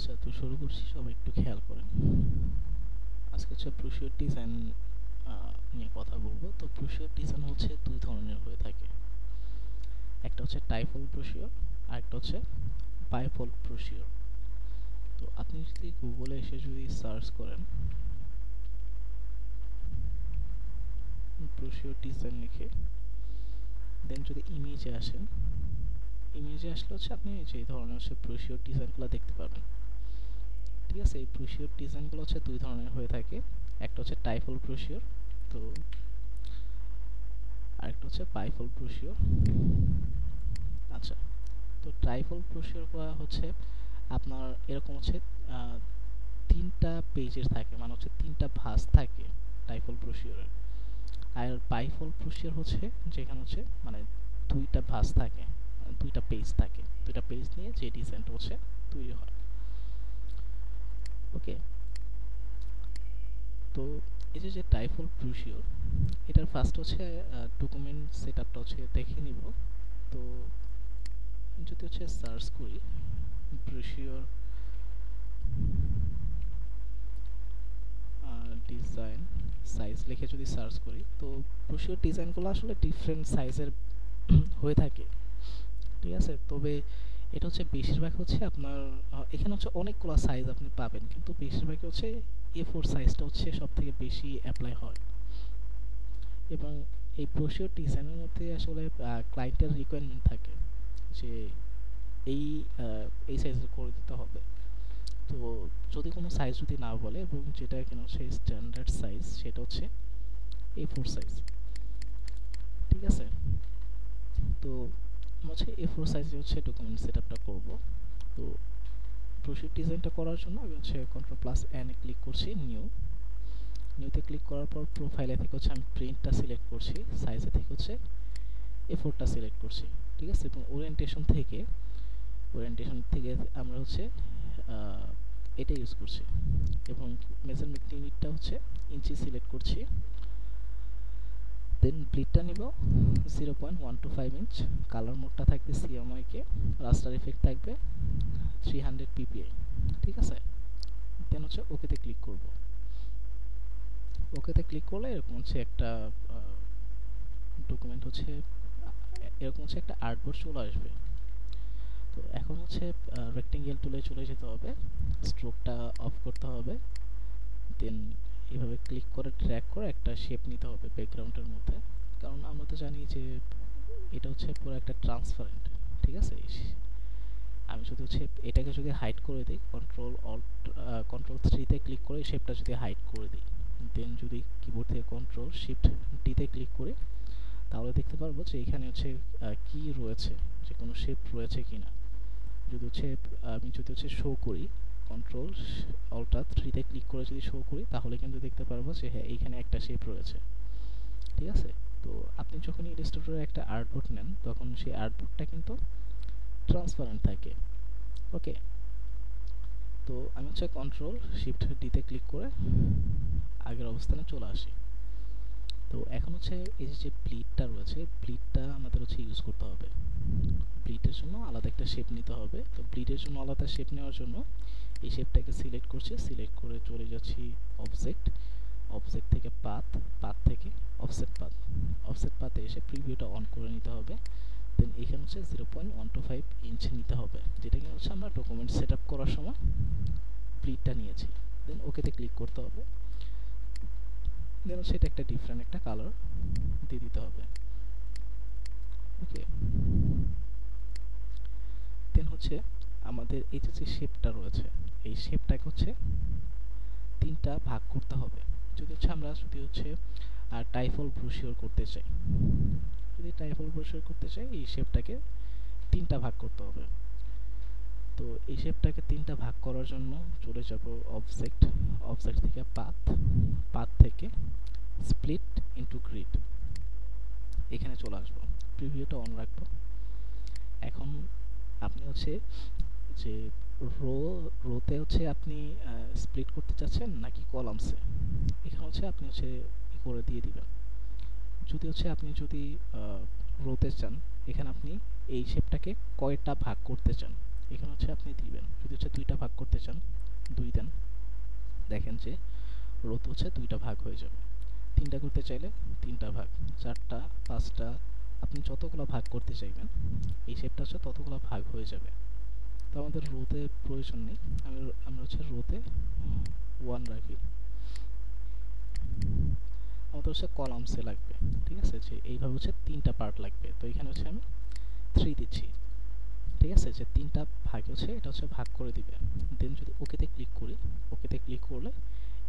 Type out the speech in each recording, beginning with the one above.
আচ্ছা, তো শুরু করছি, সবাই একটু খেয়াল করেন। আজকে হচ্ছে ব্রোশিওর ডিজাইন নিয়ে কথা বলবো। তো ব্রোশিওর ডিজাইন হচ্ছে দুই ধরনের হয়ে থাকে। একটা হচ্ছে টাইফল ব্রোশিওর, আর একটা হচ্ছে বাইফল ব্রোশিওর। তো আপনি যদি গুগলে এসে যদি সার্চ করেন ব্রোশিওর ডিজাইন লিখে, দেন যদি ইমেজে আসেন, ইমেজে আসলে হচ্ছে আপনি যে ধরনের হচ্ছে ব্রোশিওর ডিজাইনগুলো দেখতে পাবেন। ঠিক আছে, এই ব্রোশিওর ডিজাইনগুলো হচ্ছে দুই ধরনের হয়ে থাকে। একটা হচ্ছে টাইফল ব্রোশিওর, তো আরেকটা হচ্ছে বাইফল ব্রোশিওর। আচ্ছা, তো ট্রাইফল ব্রোশিওর করা হচ্ছে আপনার এরকম হচ্ছে আহ, তিনটা পেজের থাকে, মানে হচ্ছে তিনটা ভাঁজ থাকে টাইফল ব্রোশিওরের। আর বাইফল ব্রোশিওর হচ্ছে যেখানে হচ্ছে মানে দুইটা ভাঁজ থাকে, দুইটা পেজ থাকে, দুইটা পেজ নিয়ে যে ডিজাইনটা হচ্ছে তৈরি হয়। ওকে, তো এই যে যে টাইফল ব্রোশিওর, এটার ফার্স্ট হচ্ছে ডকুমেন্ট সেট আপটা হচ্ছে দেখে নিব। তো যদি হচ্ছে সার্চ করি ব্রোশিওর ডিজাইন সাইজ লিখে যদি সার্চ করি, তো ব্রোশিওর ডিজাইনগুলো আসলে ডিফারেন্ট সাইজের হয়ে থাকে। ঠিক আছে, তবে এটা হচ্ছে বেশিরভাগ হচ্ছে আপনার এখানে হচ্ছে অনেকগুলো সাইজ আপনি পাবেন, কিন্তু বেশিরভাগই হচ্ছে A4 সাইজটা হচ্ছে সব থেকে বেশি অ্যাপ্লাই হয়। এবং এই ব্রোশিওর ডিজাইনের মধ্যে আসলে ক্লায়েন্টের রিকোয়ারমেন্ট থাকে যে এই এই সাইজের করে দিতে হবে। তো যদি কোনো সাইজ যদি না বলে, এবং যেটা কিনা হচ্ছে স্ট্যান্ডার্ড সাইজ, সেটা হচ্ছে A4 সাইজ। ঠিক আছে, তো আমরা হচ্ছে A4 সাইজে হচ্ছে ডকুমেন্ট সেট আপটা করবো। তো ব্রোশিওর ডিজাইনটা করার জন্য আমি হচ্ছে Ctrl+N এ ক্লিক করছি, নিউতে ক্লিক করার পর প্রোফাইলে থেকে হচ্ছে আমি প্রিন্টটা সিলেক্ট করছি, সাইজে থেকে হচ্ছে A4টা সিলেক্ট করছি। ঠিক আছে, এবং ওরিয়েন্টেশন থেকে আমরা হচ্ছে এটা ইউজ করছি, এবং মেজারমেন্ট ইউনিটটা হচ্ছে ইঞ্চি সিলেক্ট করছি। দেন ব্লিডটা নিব 0.125 ইঞ্চ, কালার মোডটা থাকবে CMYK, রাস্টার ইফেক্ট থাকবে 300 ppi। ঠিক আছে, দেন হচ্ছে ওকেতে ক্লিক করব। ওকেতে ক্লিক করলে এরকম হচ্ছে একটা ডকুমেন্ট হচ্ছে এরকম হচ্ছে একটা আর্টবোর্ড চলে আসবে। তো এখন হচ্ছে রেক্টেঙ্গেল টুলে চলে যেতে হবে, স্ট্রোকটা অফ করতে হবে, দেন এইভাবে ক্লিক করে ড্র্যাগ করে একটা শেপ নিতে হবে ব্যাকগ্রাউন্ডের মধ্যে। কারণ আমরা তো জানি যে এটা হচ্ছে পুরো একটা ট্রান্সপারেন্ট। ঠিক আছে, আমি যদি হচ্ছে এটাকে যদি হাইড করে দিই, Ctrl+3 তে ক্লিক করে শেপটা যদি হাইড করে দিই, দেন যদি কিবোর্ড থেকে Ctrl+Shift+D তে ক্লিক করি, তাহলে দেখতে পারবো যে এখানে হচ্ছে কি রয়েছে, যে কোনো শেপ রয়েছে কিনা। যদি হচ্ছে আমি যদি হচ্ছে শো করি, Ctrl+Alt+3 তে ক্লিক করে যদি শো করি, তাহলে কিন্তু দেখতে পারবো যে হ্যাঁ, এইখানে একটা শেপ রয়েছে। ঠিক আছে, তো আপনি যখন ইলাস্ট্রেটরে একটা আর্টবোর্ড নেন, তখন সেই আর্টবোর্ডটা কিন্তু ট্রান্সপারেন্ট থাকে। ওকে, তো আমি হচ্ছে Ctrl+Shift+D তে ক্লিক করে আগের অবস্থানে চলে আসি। তো এখন হচ্ছে এই যে ব্লিডটা রয়েছে, ব্লিডটা আমাদের হচ্ছে ইউজ করতে হবে। ব্লিডের জন্য আলাদা একটা শেপ নিতে হবে। তো ব্লিডের জন্য আলাদা শেপ নেওয়ার জন্য এই শেপটাকে সিলেক্ট করছি, সিলেক্ট করে চলে যাচ্ছি অবজেক্ট, অবজেক্ট থেকে পাথ থেকে অফসেট পাথে এসে প্রিভিউটা অন করে নিতে হবে। দেন এখানে হচ্ছে 0.125 ইঞ্চ নিতে হবে, যেটা কি হচ্ছে আমরা ডকুমেন্ট সেট আপ করার সময় ব্লিডটা নিয়েছি। দেন ওকেতে ক্লিক করতে হবে, দেন হচ্ছে এটা একটা ডিফারেন্ট একটা কালার দিয়ে দিতে হবে। ওকে, দেন হচ্ছে আমাদের এই যে শেপটা রয়েছে, এই শেপটাকে হচ্ছে তিনটা ভাগ করতে হবে। যদি হচ্ছে টাইফল ব্রোশিওর করতে চাই, এই শেপটাকে তিনটা ভাগ করতে হবে। তো এই শেপটাকে তিনটা ভাগ করার জন্য চলে যাব অবজেক্ট, অবজেক্ট থেকে পাথ থেকে স্প্লিট ইনটু গ্রিড, এখানে চলে আসবো, প্রিভিউটা অন রাখবো। এখন আপনি হচ্ছে যে রোতে হচ্ছে আপনি স্প্লিট করতে চাচ্ছেন নাকি কলামসে, এখানে হচ্ছে আপনি হচ্ছে ই করে দিয়ে দিবেন। আপনি যদি রোতে চান, এখানে আপনি এই শেপটাকে কয়টা ভাগ করতে চান, এখানে হচ্ছে আপনি দিবেন, যদি হচ্ছে 2টা ভাগ করতে চান 2 দেন, দেখেন যে রোতে হচ্ছে 2টা ভাগ হয়ে যাবে। 3টা করতে চাইলে 3টা ভাগ, 4টা, 5টা, আপনি যতগুলো ভাগ করতে চাইবেন এই শেপটা হচ্ছে ততগুলো ভাগ হয়ে যাবে। তো আমাদের রোতে প্রয়োজন নেই, আমরা হচ্ছে রোতে 1 রাখি, আমাদের হচ্ছে কলামসে লাগবে। ঠিক আছে, যে এইভাবে হচ্ছে 3টা পার্ট লাগবে। তো এখানে হচ্ছে আমি 3 দিচ্ছি। ঠিক আছে, যে 3টা ভাগ হচ্ছে এটা হচ্ছে ভাগ করে দিবে। দেন যদি ওকেতে ক্লিক করি, ওকেতে ক্লিক করলে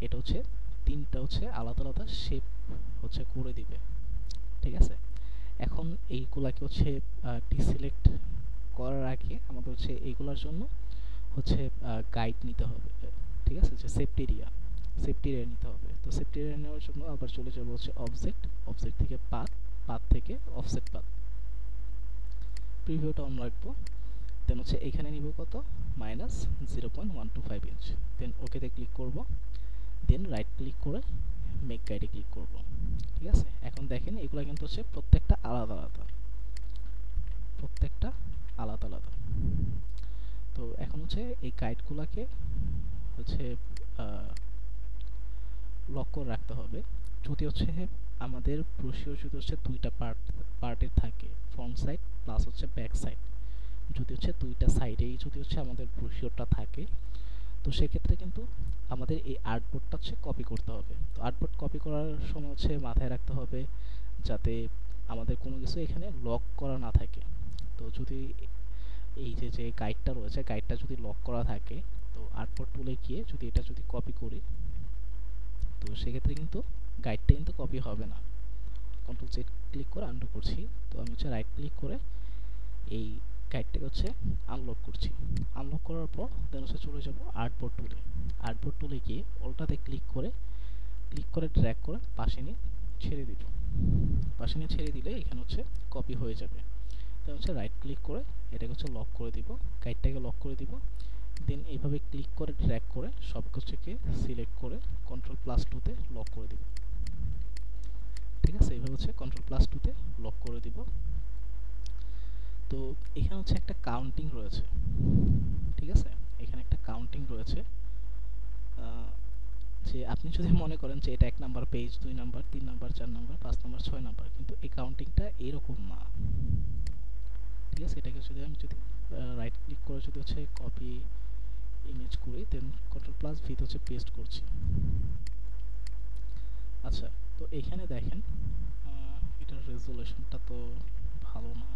এটা হচ্ছে 3টা হচ্ছে আলাদা আলাদা শেপ হচ্ছে করে দিবে। ঠিক আছে, এখন এইগুলাকে হচ্ছে ডিসিলেক্ট করার আগে আমাদের হচ্ছে এইগুলোর জন্য হচ্ছে গাইড নিতে হবে। ঠিক আছে, যে সেফটি এরিয়া নিতে হবে। তো সেফটি এরিয়া নেওয়ার জন্য আবার চলে যাবো হচ্ছে অবজেক্ট, অবজেক্ট থেকে পাথ, পাথ থেকে অফসেট পাথ, প্রিভিউটা অন রাখবো। দেন হচ্ছে এখানে নিব কত, -0.125 ইঞ্চ। দেন ওকেতে ক্লিক করব, দেন রাইট ক্লিক করে মেক গাইডে ক্লিক করব। ঠিক আছে, এখন দেখেন এগুলো কিন্তু হচ্ছে প্রত্যেকটা আলাদা আলাদা, প্রত্যেকটা আলাদা আলাদা। তো এখন হচ্ছে এই গাইডগুলোকে হচ্ছে লক করে রাখতে হবে। যদি হচ্ছে আমাদের ব্রোশিওর যদি হচ্ছে 2টা পার্টের থাকে, ফ্রন্ট সাইড প্লাস হচ্ছে ব্যাক সাইড, যদি হচ্ছে 2টা সাইডেই যদি হচ্ছে আমাদের ব্রোশিওরটা থাকে, তো সেক্ষেত্রে কিন্তু আমাদের এই আর্টবোর্ডটা হচ্ছে কপি করতে হবে। তো আর্টবোর্ড কপি করার সময় হচ্ছে মাথায় রাখতে হবে যাতে আমাদের কোনো কিছু এখানে লক করা না থাকে। তো যদি এই যে গাইডটা রয়েছে, গাইডটা যদি লক করা থাকে, তো আর্টবোর্ড টুলে গিয়ে যদি এটা যদি কপি করি, তো সেক্ষেত্রে কিন্তু গাইডটা কিন্তু কপি হবে না। কন্ট্রোল জেড ক্লিক করে আনডু করছি। তো আমি হচ্ছে রাইট ক্লিক করে এই গাইডটাকে হচ্ছে আনলক করছি। আনলক করার পর দেন হচ্ছে চলে যাব আর্টবোর্ড টুলে। আর্টবোর্ড টুলে গিয়ে ওটাতে ক্লিক করে ড্র্যাগ করে পাশে নিয়ে ছেড়ে দিব। পাশে নিয়ে ছেড়ে দিলে এখানে হচ্ছে কপি হয়ে যাবে। দেন হচ্ছে রাইট ক্লিক করে এটাকে হচ্ছে লক করে দিব, গাইডটাকে লক করে দিব। দেন এইভাবে ক্লিক করে ড্র্যাগ করে সব কিছুকে সিলেক্ট করে কন্ট্রোল+2 তে লক করে দিব। ঠিক আছে, এইভাবে হচ্ছে কন্ট্রোল+2 তে লক করে দিব। তো এখানে হচ্ছে একটা কাউন্টিং রয়েছে। ঠিক আছে, এখানে একটা কাউন্টিং রয়েছে। যে আপনি যদি মনে করেন যে এটা 1 number page, 2 number, 3 number, 4 number, 5 number, 6 number, কিন্তু এই কাউন্টিংটা এরকম না। ঠিক আছে, এটাকে যদি আমি রাইট ক্লিক করে যদি হচ্ছে কপি ইমেজ করি, দেন কন্ট্রোল+V তে হচ্ছে পেস্ট করছি। আচ্ছা, তো এখানে দেখেন এটার রেজোলিউশনটা তো ভালো না,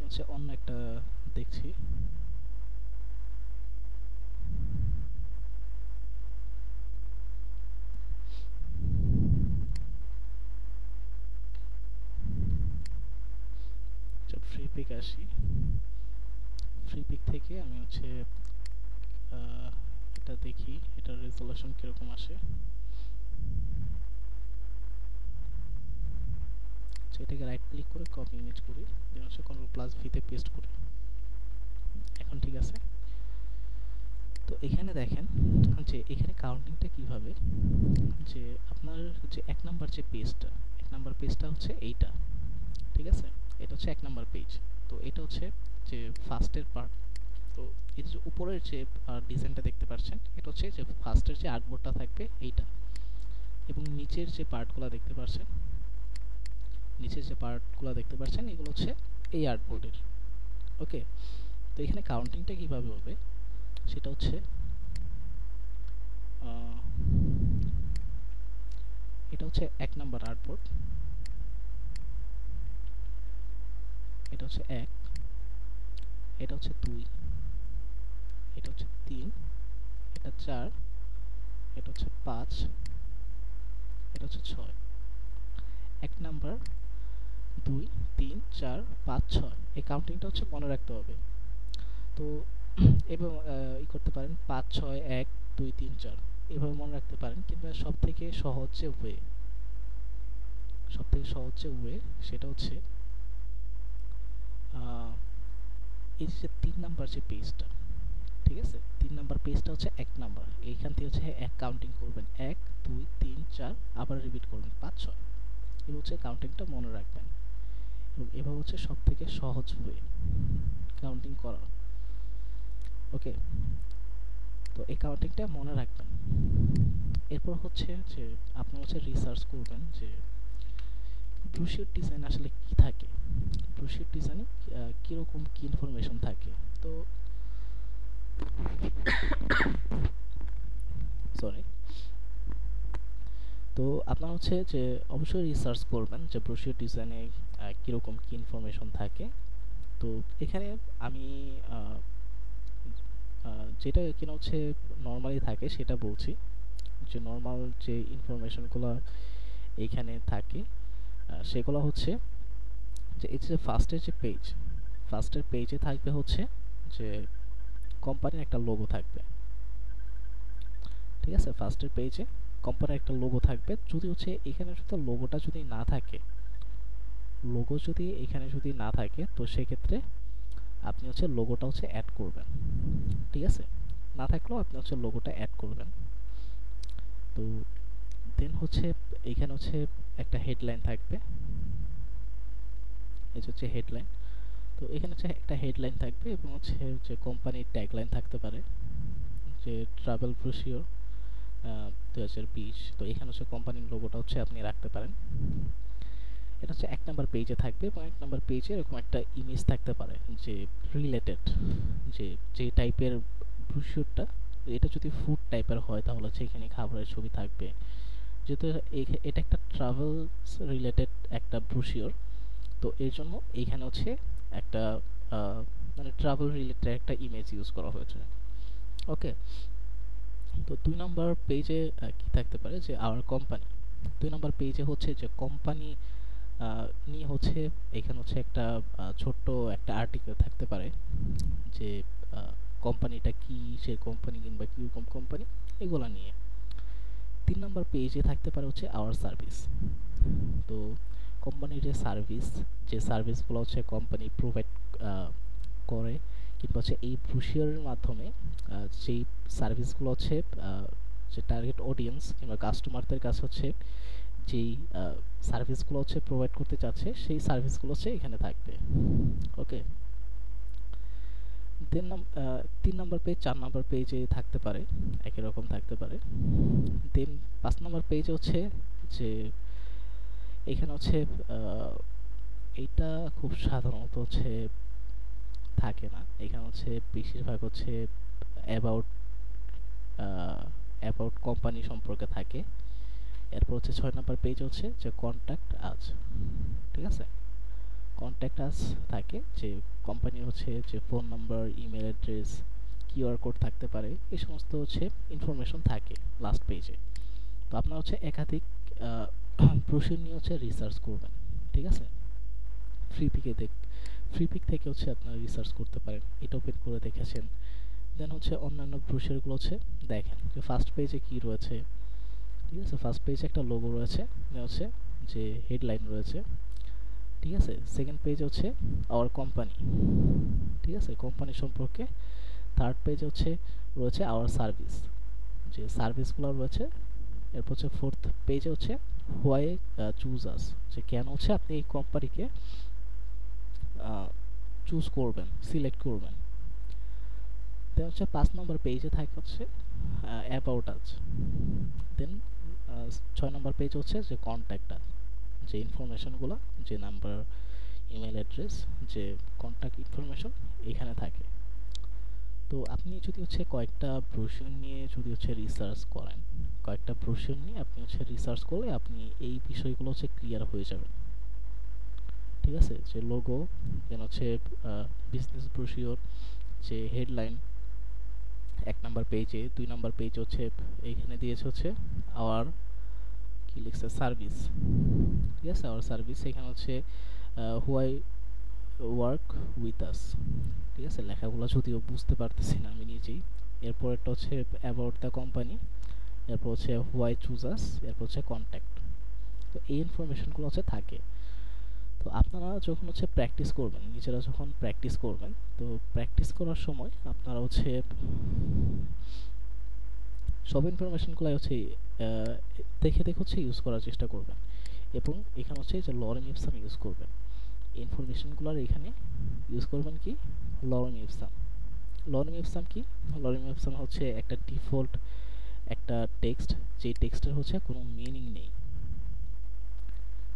হচ্ছে অন্য একটা দেখছি। ফ্রি পিক আসি, ফ্রি পিক থেকে আমি হচ্ছে এটা দেখি এটার রেজোলিউশন কিরকম আসে। এটাকে রাইট ক্লিক করে কপি ইমেজ করি, দেন হচ্ছে কন্ট্রোল+V তে পেস্ট করি। এখন ঠিক আছে। তো এখানে দেখেন যে এখানে কাউন্টিংটা কিভাবে, যে আপনার যে 1 নাম্বার যে পেজটা, 1 নাম্বার পেজটা হচ্ছে এইটা। ঠিক আছে, এটা হচ্ছে 1 নাম্বার পেজ। তো এটা হচ্ছে যে ফার্স্টের পার্ট। তো এই যে উপরের যে ডিজাইনটা দেখতে পাচ্ছেন, এটা হচ্ছে যে ফার্স্টের যে আর্টবোর্ডটা থাকবে এইটা, এবং নিচের যে পার্টগুলো দেখতে পাচ্ছেন, এগুলো হচ্ছে এই আর্টবোর্ডের। ওকে, তো এখানে কাউন্টিংটা কিভাবে হবে সেটা হচ্ছে এটা হচ্ছে 1 নাম্বার আর্টবোর্ড, এটা হচ্ছে 1, এটা হচ্ছে 2, এটা হচ্ছে 3, এটা 4, এটা হচ্ছে 5, এটা হচ্ছে 6। 1 নাম্বার, 2, 3, 4, 5, 6, এই কাউন্টিংটা হচ্ছে মনে রাখতে হবে। তো এবং করতে পারেন 5, 6, 1, 2, 3, 4 এভাবে মনে রাখতে পারেন। কিংবা সবথেকে সহজ যে ওয়ে সেটা হচ্ছে এই যে 3 নাম্বার যে পেজটা, ঠিক আছে, 3 নাম্বার পেজটা হচ্ছে 1 নাম্বার, এইখান থেকে হচ্ছে 1 কাউন্টিং করবেন, 1, 2, 3, 4, আবার রিপিট করবেন 5, 6, এই হচ্ছে কাউন্টিংটা মনে রাখবেন। এবং এভাবে হচ্ছে সবথেকে সহজ ওয়ে। কাউন্টিং করার। ওকে, তো এই কাউন্টিংটা মনে রাখবেন। এরপর হচ্ছে যে আপনি হচ্ছে রিসার্চ করবেন যে ব্রোশিওর ডিজাইন আসলে কি থাকে, ব্রোশিওর ডিজাইনে কীরকম কী ইনফরমেশন থাকে। তো সরি, তো আপনার হচ্ছে যে অবশ্যই রিসার্চ করবেন যে ব্রোশিওর ডিজাইনে কীরকম কী ইনফরমেশন থাকে। তো এখানে আমি যেটা কিনা হচ্ছে নর্মালি থাকে সেটা বলছি, যে নর্মাল যে ইনফরমেশনগুলো এইখানে থাকে সেগুলো হচ্ছে যে এই যে ফার্স্টের পেজে থাকবে হচ্ছে যে কোম্পানির একটা লোগো থাকবে। ঠিক আছে, ফার্স্টের পেজে কোম্পানির একটা লোগো থাকবে। যদি হচ্ছে এখানে শুধু লোগোটা যদি না থাকে, লোগো যদি এখানে যদি না থাকে, তো সেক্ষেত্রে আপনি হচ্ছে লোগোটা হচ্ছে অ্যাড করবেন। ঠিক আছে, না থাকলেও আপনি হচ্ছে লোগোটা অ্যাড করবেন। তো দেন হচ্ছে এখানে হচ্ছে একটা হেডলাইন থাকবে, এই হচ্ছে হেডলাইন। তো এখানে হচ্ছে একটা হেডলাইন থাকবে এবং হচ্ছে যে কোম্পানির ট্যাগলাইন থাকতে পারে, যে ট্রাভেল ব্রোশিওর 2020। তো এখানে হচ্ছে কোম্পানির লোগোটা হচ্ছে আপনি রাখতে পারেন। এটা হচ্ছে 1 নাম্বার পেজে থাকবে এবং 1 নাম্বার পেজে এরকম একটা ইমেজ থাকতে পারে যে রিলেটেড, যে টাইপের ব্রোশিওরটা, এটা যদি ফুড টাইপের হয় তাহলে হচ্ছে এখানে খাবারের ছবি থাকবে। যেহেতু এটা একটা ট্রাভেলস রিলেটেড একটা ব্রোশিওর, তো এর জন্য এইখানে হচ্ছে একটা মানে ট্রাভেল রিলেটেড একটা ইমেজ ইউজ করা হয়েছে। ওকে, তো 2 নাম্বার পেজে কি থাকতে পারে যে আওয়ার কোম্পানি। 2 নাম্বার পেজে হচ্ছে যে কোম্পানি নিয়ে হচ্ছে এখানে হচ্ছে একটা ছোট্ট একটা আর্টিকেল থাকতে পারে, যে কোম্পানিটা কি, সে কোম্পানি কিংবা কীরকম কোম্পানি, এগুলো নিয়ে। 3 নাম্বার পেজে থাকতে পারে হচ্ছে আওয়ার সার্ভিস। তো কোম্পানির যে সার্ভিসগুলো হচ্ছে কোম্পানি প্রোভাইড করে, কিংবা হচ্ছে এই ব্রোশিওরের মাধ্যমে যেই সার্ভিসগুলো হচ্ছে যে টার্গেট অডিয়েন্স কিংবা কাস্টমারদের কাছে হচ্ছে যেই সার্ভিসগুলো হচ্ছে প্রোভাইড করতে চাচ্ছে, সেই সার্ভিসগুলো হচ্ছে এখানে থাকবে। ওকে, দেন 3 নাম্বার পেজ 4 নাম্বার পেজে থাকতে পারে, একই রকম থাকতে পারে। দেন 5 নাম্বার পেজে হচ্ছে যে এখানে হচ্ছে এইটা খুব সাধারণত হচ্ছে থাকে না, এখানে হচ্ছে বেশিরভাগ হচ্ছে অ্যাবাউট কোম্পানি সম্পর্কে থাকে। এরপর হচ্ছে 6 নাম্বার পেজ হচ্ছে যে কন্ট্যাক্ট আজ। ঠিক আছে, কন্ট্যাক্ট আস থাকে, যে কোম্পানির হচ্ছে যে phone number, email address, QR code থাকতে পারে, এই সমস্ত হচ্ছে ইনফরমেশন থাকে লাস্ট পেজে। তো আপনার হচ্ছে একাধিক ব্রোশিওর নিয়ে হচ্ছে রিসার্চ করবেন। ঠিক আছে, ফ্রি পিক থেকে হচ্ছে আপনারা রিসার্চ করতে পারেন, এটা ওপেন করে দেখেছেন। দেন হচ্ছে অন্যান্য ব্রোশিওরগুলো হচ্ছে দেখেন যে ফার্স্ট পেজে কি রয়েছে। ঠিক আছে, ফার্স্ট পেজে একটা লোগো রয়েছে, হচ্ছে যে হেডলাইন রয়েছে। ঠিক আছে, সেকেন্ড পেজ হচ্ছে আওয়ার কোম্পানি। ঠিক আছে, কোম্পানি সম্পর্কে। থার্ড পেজ হচ্ছে রয়েছে আওয়ার সার্ভিস, যে সার্ভিসগুলো রয়েছে। এরপর হচ্ছে ফোর্থ পেজে হচ্ছে হোয়াই চুজ আস, যে কেন হচ্ছে আপনি এই কোম্পানিকে চুজ করবেন, সিলেক্ট করবেন। দেন হচ্ছে 5 নম্বর পেজে থাকে হচ্ছে about us. Then 6 number page হচ্ছে যে কন্ট্যাক্ট আস, যে ইনফরমেশনগুলো, যে নাম্বার, ইমেল অ্যাড্রেস, যে কন্ট্যাক্ট ইনফরমেশন এখানে থাকে। তো আপনি যদি হচ্ছে কয়েকটা ব্রোশিওর নিয়ে যদি হচ্ছে রিসার্চ করেন, কয়েকটা ব্রোশিওর নিয়ে আপনি হচ্ছে রিসার্চ করলে আপনি এই বিষয়গুলো হচ্ছে ক্লিয়ার হয়ে যাবেন। ঠিক আছে, যে লোগো, দেন হচ্ছে বিজনেস ব্রোশিওর, যে হেডলাইন 1 নাম্বার পেজে, 2 নাম্বার পেজ হচ্ছে এইখানে দিয়েছে হচ্ছে আওয়ার কি লিখছে সার্ভিস। ঠিক আছে, আওয়ার সার্ভিস, এখানে হচ্ছে হোয়াই ওয়ার্ক উইথ আস। ঠিক আছে, লেখাগুলো যদিও বুঝতে পারতেছি না আমি নিজেই। এরপর একটা হচ্ছে অ্যাবাউট দ্য কোম্পানি, এরপর হচ্ছে হোয়াই চুজ আস, এরপর হচ্ছে কন্ট্যাক্ট। তো এই ইনফরমেশনগুলো হচ্ছে থাকে। তো আপনারা যখন হচ্ছে প্র্যাকটিস করবেন, নিজেরা যখন প্র্যাকটিস করবেন, তো প্র্যাকটিস করার সময় আপনারা হচ্ছে সব ইনফরমেশনগুলো হচ্ছে দেখে দেখে হচ্ছে ইউজ করার চেষ্টা করবেন, এবং এখানে হচ্ছে যে লরেম ইপসাম ইউজ করবেন। ইনফরমেশনগুলোর এখানে ইউজ করবেন কি লরেম ইপসাম। লরেম ইপসাম কি? লরেম ইপসাম হচ্ছে একটা ডিফল্ট একটা টেক্সট, যে টেক্সটের হচ্ছে কোনো মিনিং নেই।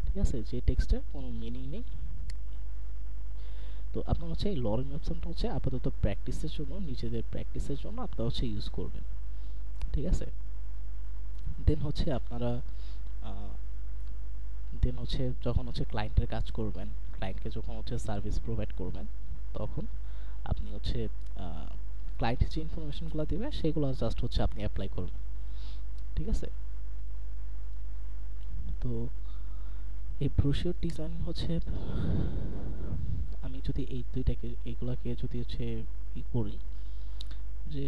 ঠিক আছে, যে টেক্সটের কোনো মিনিং নেই। তো আপনার হচ্ছে এই লরেম ইপসামটা হচ্ছে আপাতত প্র্যাকটিসের জন্য, নিজেদের প্র্যাকটিসের জন্য আপনারা হচ্ছে ইউজ করবেন। ঠিক আছে, দেন হচ্ছে আপনারা দেন হচ্ছে যখন হচ্ছে ক্লায়েন্টের কাজ করবেন, ক্লায়েন্টকে যখন হচ্ছে সার্ভিস প্রোভাইড করবেন, তখন আপনি হচ্ছে ক্লায়েন্ট যে ইনফরমেশনগুলো দেবে সেগুলো জাস্ট হচ্ছে আপনি অ্যাপ্লাই করবেন। ঠিক আছে, তো এই ব্রোশিওর ডিজাইন হচ্ছে আমি যদি এই দুইটাকে এইগুলাকে যদি হচ্ছে করি, যে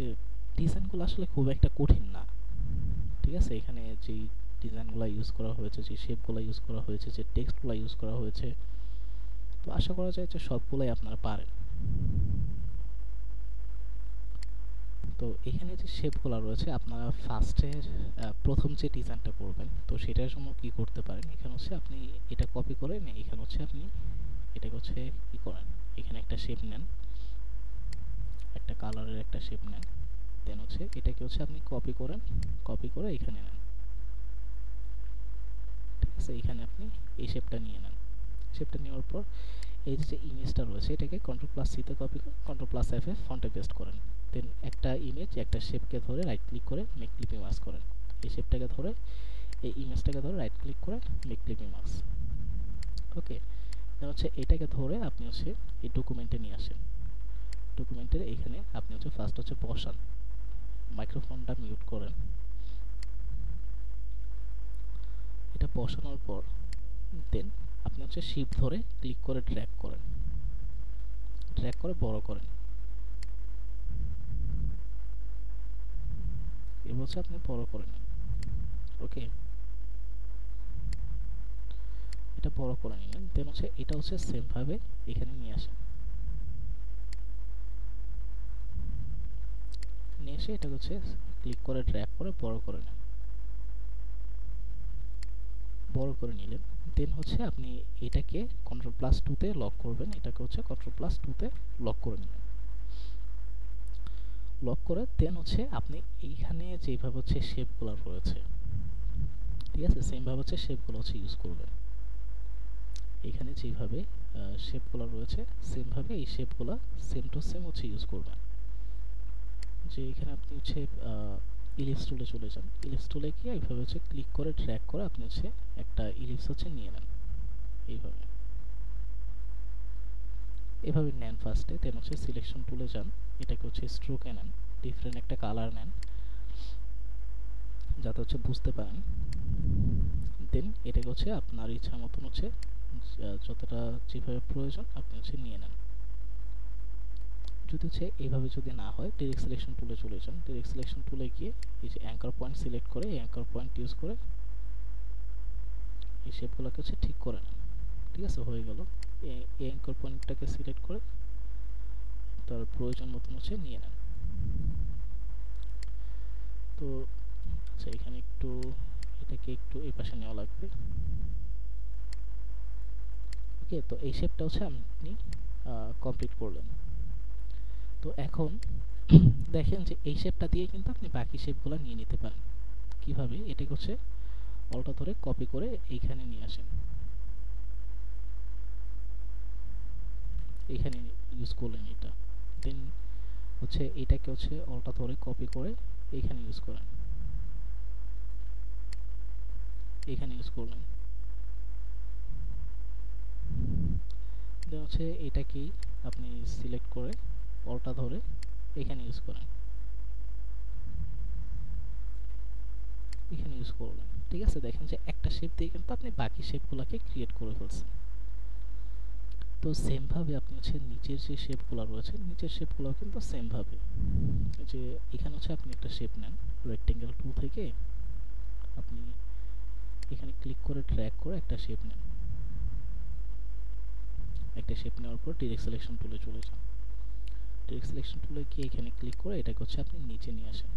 ডিজাইনগুলো আসলে খুব একটা কঠিন না। ঠিক আছে, এখানে যেই ডিজাইনগুলো ইউজ করা হয়েছে, যে শেপগুলো ইউজ করা হয়েছে, যে টেক্সটগুলো ইউজ করা হয়েছে, তো আশা করা যায় যে সবগুলোই আপনারা পারেন। তো এখানে যে শেপগুলো রয়েছে, আপনারা ফার্স্টের প্রথম যে ডিজাইনটা করবেন, তো সেটার জন্য কি করতে পারেন, এখানে হচ্ছে আপনি এটা কপি করে এখানে হচ্ছে আপনি এটাকে হচ্ছে কি করেন, এখানে একটা শেপ নেন, একটা কালারের একটা শেপ নেন, দেন হচ্ছে এটাকে হচ্ছে আপনি কপি করেন, কপি করে এখানে নেন। ঠিক আছে, এখানে আপনি এই শেপটা নিয়ে নেন। শেপটা নেওয়ার পর এই যে ইমেজটা রয়েছে এটাকে কন্ট্রোল+C তে কপি করে কন্ট্রোল+F এ ফন্টে পেস্ট করেন। দেন একটা ইমেজ, একটা শেপকে ধরে রাইট ক্লিক করে মেক ক্লিপিং মাস্ক করেন। এই শেপটাকে ধরে, এই ইমেজটাকে ধরে রাইট ক্লিক করে মেক ক্লিপিং মাস্ক। ওকে, দেন হচ্ছে এটাকে ধরে আপনি হচ্ছে এই ডকুমেন্টে নিয়ে আসেন। ডকুমেন্টের এখানে আপনি হচ্ছে ফার্স্ট হচ্ছে বসান, মাইক্রোফোনটা মিউট করেন। এটা বসানোর পর দেন আপনি হচ্ছে শিফট ধরে ক্লিক করে ড্র্যাগ করেন, ড্র্যাগ করে বড় করেন। এবার হচ্ছে আপনি বড় করে নেন। ওকে, এটা বড় করে নিলেন, দেন হচ্ছে এটা হচ্ছে সেম ভাবে এখানে নিয়ে আসেন, নিয়ে এসে এটা হচ্ছে ক্লিক করে ড্র্যাগ করে বড় করে নেন। বড় করে নিলেন, দেন হচ্ছে আপনি এটাকে কন্ট্রোল+2 তে লক করবেন, এটাকে হচ্ছে কন্ট্রোল+2 তে লক করে নিলেন। লক করে দেন হচ্ছে আপনি এইখানে যেভাবে হচ্ছে শেপগুলো রয়েছে, ঠিক আছে, সেম ভাবে হচ্ছে শেপগুলো হচ্ছে ইউজ করবেন। এখানে যেভাবে শেপগুলো রয়েছে সেম ভাবে এই শেপগুলো সেম টু সেম হচ্ছে ইউজ করবেন। যে এখানে আপনি হচ্ছে ইলিপস টুলে চলে যান, ইলিপস টুলে গিয়ে এইভাবে হচ্ছে ক্লিক করে ড্র্যাগ করে আপনি হচ্ছে একটা ইলিপস হচ্ছে নিয়ে নেন, এইভাবে এভাবে নেন ফার্স্টে। দেন হচ্ছে সিলেকশন টুলে যান, এটাকে হচ্ছে স্ট্রোকে নেন, ডিফারেন্ট একটা কালার নেন যাতে হচ্ছে বুঝতে পারেন। দেন এটাকে হচ্ছে আপনার ইচ্ছা মতন হচ্ছে যতটা যেভাবে প্রয়োজন আপনি হচ্ছে নিয়ে নেন। যদি হচ্ছে এইভাবে যদি না হয়, ডিরেক্ট সিলেকশন টুলে চলে যান, ডিরেক্ট সিলেকশন টুলে গিয়ে এই যে অ্যাঙ্কার পয়েন্ট সিলেক্ট করে এই অ্যাঙ্কার পয়েন্ট ইউজ করে এই শেপগুলোকে হচ্ছে ঠিক করে নেন। ঠিক আছে, হয়ে গেল। এই অ্যাঙ্কার পয়েন্টটাকে সিলেক্ট করে তার প্রয়োজন মতন হচ্ছে নিয়ে নেন। তো আচ্ছা, এখানে একটু এটাকে একটু এই পাশে নেওয়া লাগবে। ওকে, তো এই শেপটা হচ্ছে আপনি কমপ্লিট করলেন। তো এখন দেখেন যে এই শেপটা দিয়ে কিন্তু আপনি বাকি শেপগুলো নিয়ে নিতে পারেন। কিভাবে? এটাকে হচ্ছে অলটা ধরে কপি করে এইখানে নিয়ে আসেন, এইখানে ইউজ করলেন এটা। দেন হচ্ছে এটাকে হচ্ছে অলটা ধরে কপি করে এইখানে ইউজ করেন, এইখানে ইউজ করলেন। দেন হচ্ছে এটাকেই আপনি সিলেক্ট করে অলটা ধরে এখানে ইউজ করেন, এখানে ইউজ করলেন। ঠিক আছে, দেখেন যে একটা শেপ দিয়ে কিন্তু আপনি বাকি শেপগুলোকে ক্রিয়েট করে ফেলছেন। তো সেম ভাবে আপনি হচ্ছে নিচের যে শেপগুলো রয়েছে, নিচের শেপগুলো কিন্তু সেম ভাবে, যে এখানে হচ্ছে আপনি একটা শেপ নেন, রেক্টেঙ্গেল টুল থেকে আপনি এখানে ক্লিক করে ড্র্যাগ করে একটা শেপ নেন, একটা শেপ নেওয়ার পর ডিরেক্ট সিলেকশন টুলে চলে যান, ডিরেক্ট সিলেকশন টুলে গিয়ে এখানে ক্লিক করে এটাকে হচ্ছে আপনি নিচে নিয়ে আসেন,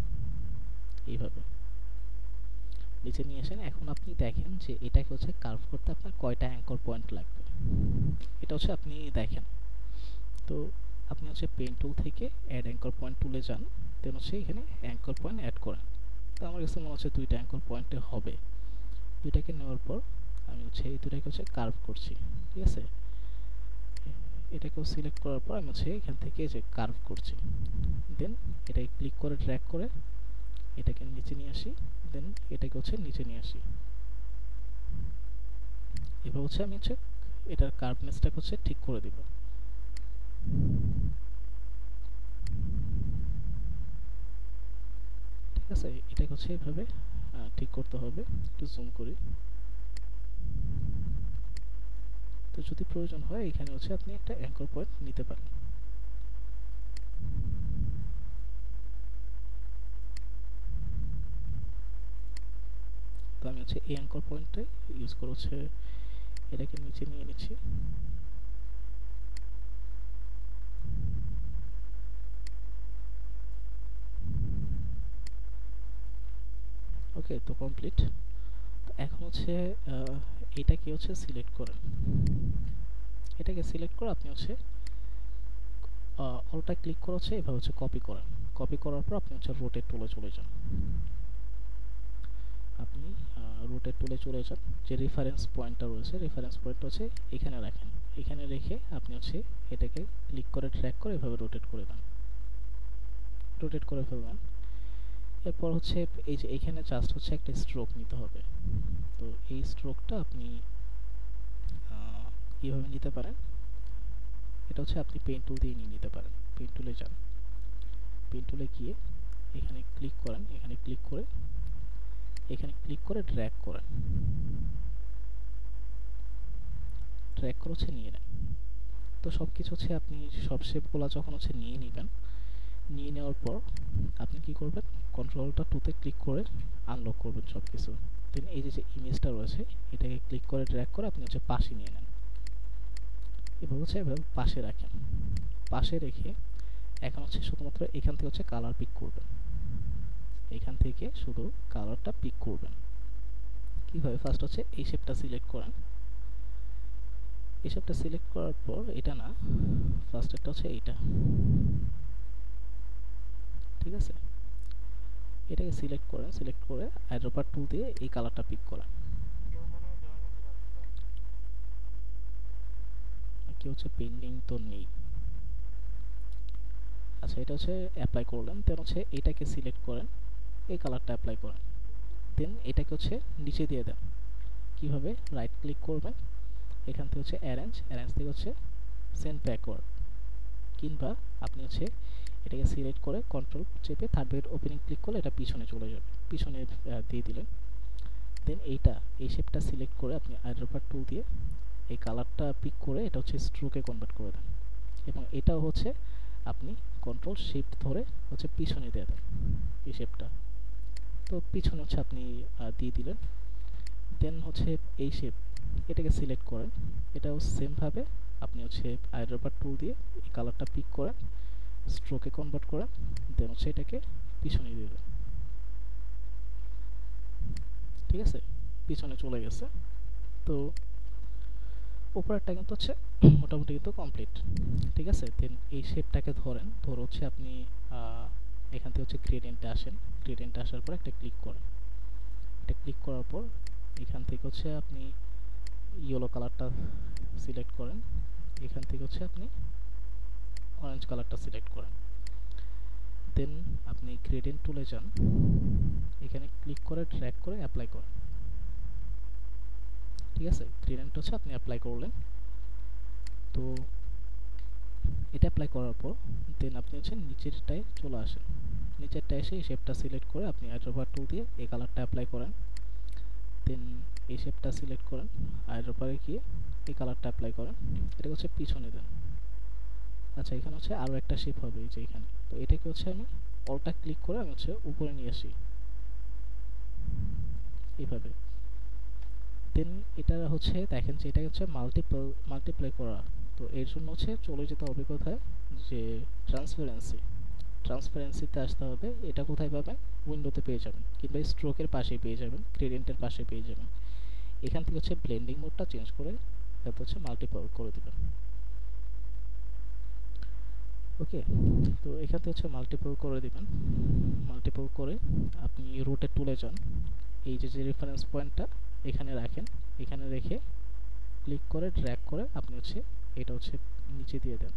এইভাবে নিচে নিয়ে আসেন। এখন আপনি দেখেন যে এটাকে হচ্ছে কার্ভ করতে আপনার কয়টা অ্যাঙ্কর পয়েন্ট লাগবে। এটা হচ্ছে আপনি দেখেন। তো আপনি হচ্ছে পেন টুল থেকে অ্যাড অ্যাঙ্কর পয়েন্ট টুলে যান, দেন হচ্ছে এখানে অ্যাঙ্কর পয়েন্ট অ্যাড করেন। তো আমার কাছে মনে হচ্ছে দুইটা অ্যাঙ্কর পয়েন্টে হবে। দুইটাকে নেওয়ার পর আমি হচ্ছে এই দুইটাকে হচ্ছে কার্ভ করছি, ঠিক আছে। এটাকেও সিলেক্ট করার পর আমি হচ্ছে এখান থেকে যে কার্ভ করছি, দেন এটাকে ক্লিক করে ড্র্যাগ করে এটাকে নিচে নিয়ে আসি, দেন এটাকে হচ্ছে নিচে নিয়ে আসি। এবার হচ্ছে আমি হচ্ছে এটার কার্ভনেসটাকে হচ্ছে ঠিক করে দিব। ঠিক আছে, এটাকে হচ্ছে এভাবে ঠিক করতে হবে। একটু জুম করি। তো যদি প্রয়োজন হয় এখানে হচ্ছে আপনি একটা অ্যাঙ্কর পয়েন্ট নিতে পারেন। তো আমি হচ্ছে এই অ্যাঙ্কর পয়েন্টটাই ইউজ করে হচ্ছে এটাকে নিচে নিয়ে নিচ্ছি। ওকে, তো কমপ্লিট। তো এখন হচ্ছে এটাকে হচ্ছে সিলেক্ট করেন। এটাকে সিলেক্ট করে আপনি হচ্ছে অলটা ক্লিক করে হচ্ছে এভাবে হচ্ছে কপি করেন। কপি করার পর আপনি হচ্ছে রোটেট টুলে চলে যান। আপনি রোটেট টুলে চলে যান, যে রেফারেন্স পয়েন্টটা রয়েছে রেফারেন্স পয়েন্টটা হচ্ছে এখানে রাখেন। এখানে রেখে আপনি হচ্ছে এটাকে ক্লিক করে ট্র্যাক করে এভাবে রোটেট করে দেন, রোটেট করে ফেলবেন। এরপর হচ্ছে এই যে এখানে জাস্ট হচ্ছে একটা স্ট্রোক নিতে হবে। তো এই স্ট্রোকটা আপনি কীভাবে নিতে পারেন, এটা হচ্ছে আপনি পেন টুল দিয়ে নিয়ে নিতে পারেন। পেন টুলে যান, পেন টুলে গিয়ে এখানে ক্লিক করেন, এখানে ক্লিক করে এখানে ক্লিক করে ড্র্যাগ করেন, ড্র্যাগ করে হচ্ছে নিয়ে নেন। তো সব কিছু হচ্ছে আপনি সব শেপগুলো যখন হচ্ছে নিয়ে নেবেন, নিয়ে নেওয়ার পর আপনি কি করবেন, কন্ট্রোলটা টুতে ক্লিক করে আনলক করবেন সব কিছু। দেন এই যে ইমেজটা রয়েছে এটাকে ক্লিক করে ড্র্যাগ করে আপনি হচ্ছে পাশে নিয়ে নেন। এভাবে হচ্ছে এভাবে পাশে রাখেন। পাশে রেখে এখন হচ্ছে শুধুমাত্র এখান থেকে হচ্ছে কালার পিক করবেন। এখান থেকে শুধু কালারটা পিক করবেন। কিভাবে, ফার্স্ট হচ্ছে এই শেপটা সিলেক্ট করেন। এই শেপটা সিলেক্ট করার পর এটা না, ফার্স্ট একটা হচ্ছে এইটা, ঠিক আছে। এটাকে সিলেক্ট করেন, সিলেক্ট করে আইড্রপার টুল দিয়ে এই কালারটা পিক করেন। কি হচ্ছে পেন্ডিং তো নেই। আচ্ছা, এটা হচ্ছে অ্যাপ্লাই করলেন, দেন হচ্ছে এটাকে সিলেক্ট করেন, এই কালারটা অ্যাপ্লাই করেন, দেন এটাকে হচ্ছে নিচে দিয়ে দেন। কিভাবে, রাইট ক্লিক করবেন, এখান থেকে হচ্ছে অ্যারেঞ্জ, অ্যারেঞ্জ থেকে হচ্ছে সেন্ড ব্যাকওয়ার্ড, কিংবা আপনি হচ্ছে এটাকে সিলেক্ট করে কন্ট্রোল চেপে থার্ড ব্র্যাকেট ওপেনিং ক্লিক করলে এটা পিছনে চলে যাবে, পিছনে দিয়ে দিলেন। দেন এইটা এই শেপটা সিলেক্ট করে আপনি আইড্রপার টুল দিয়ে এই কালারটা পিক করে এটা হচ্ছে স্ট্রোকে কনভার্ট করে দেন, এবং এটাও হচ্ছে আপনি কন্ট্রোল শিফট ধরে হচ্ছে পিছনে দিয়ে দেন এই শেপটা। তো পিছনে হচ্ছে আপনি দিয়ে দিলেন। দেন হচ্ছে এই শেপ, এটাকে সিলেক্ট করেন, এটাও সেমভাবে আপনি হচ্ছে আইড্রপার টুল দিয়ে এই কালারটা পিক করেন, স্ট্রোকে কনভার্ট করেন, দেন হচ্ছে এটাকে পিছনে দিয়ে দেন। ঠিক আছে, পিছনে চলে গেছে। তো উপরেরটা কিন্তু হচ্ছে মোটামুটি কিন্তু কমপ্লিট। ঠিক আছে, দেন এই শেপটাকে ধরেন, ধরে হচ্ছে আপনি এখান থেকে হচ্ছে গ্রেডিয়েন্টে আসেন, গ্রেডিয়েন্টে আসার পর একটা ক্লিক করেন। এটা ক্লিক করার পর এখান থেকে হচ্ছে আপনি ইয়েলো কালারটা সিলেক্ট করেন, এখান থেকে হচ্ছে আপনি অরেঞ্জ কালারটা সিলেক্ট করেন। দেন আপনি গ্রেডিয়েন্ট টুলে যান, এখানে ক্লিক করে ড্র্যাগ করে অ্যাপ্লাই করেন। ঠিক আছে, গ্রেডিয়েন্ট হচ্ছে আপনি অ্যাপ্লাই করলেন। তো এটা অ্যাপ্লাই করার পর দেন আপনি হচ্ছে নিচেরটায় চলে আসেন, নিচেরটা এসে এই শেপটা সিলেক্ট করে আপনি আইড্রপার টুল দিয়ে এই কালারটা অ্যাপ্লাই করেন। দেন এই শেপটা সিলেক্ট করেন, আইড্রপারে গিয়ে এই কালারটা অ্যাপ্লাই করেন, এটা হচ্ছে পিছনে দেন। আচ্ছা, এখানে হচ্ছে আরও একটা শেপ হবে এই যে এখানে। তো এটাকে হচ্ছে আমি অলটা ক্লিক করে আমি হচ্ছে উপরে নিয়ে আসি এইভাবে। দেন এটা হচ্ছে দেখেন যে এটা হচ্ছে মাল্টিপ্লাই করা। তো এর জন্য হচ্ছে চলে যেতে হবে কোথায়, যে ট্রান্সপারেন্সিতে আসতে হবে। এটা কোথায় পাবেন, উইন্ডোতে পেয়ে যাবেন, কিংবা স্ট্রোকের পাশেই পেয়ে যাবেন, গ্রেডিয়েন্টের পাশে পেয়ে যাবেন। এখান থেকে হচ্ছে ব্লেন্ডিং মোডটা চেঞ্জ করে এখানে হচ্ছে মাল্টিপল করে দিবেন। ওকে, তো এখানে হচ্ছে মাল্টিপল করে দিবেন। মাল্টিপল করে আপনি রুটে টুলে যান, এই যে রেফারেন্স পয়েন্টটা এখানে রাখেন, এখানে রেখে ক্লিক করে ড্র্যাগ করে আপনি হচ্ছে এটা হচ্ছে নিচে দিয়ে দেন,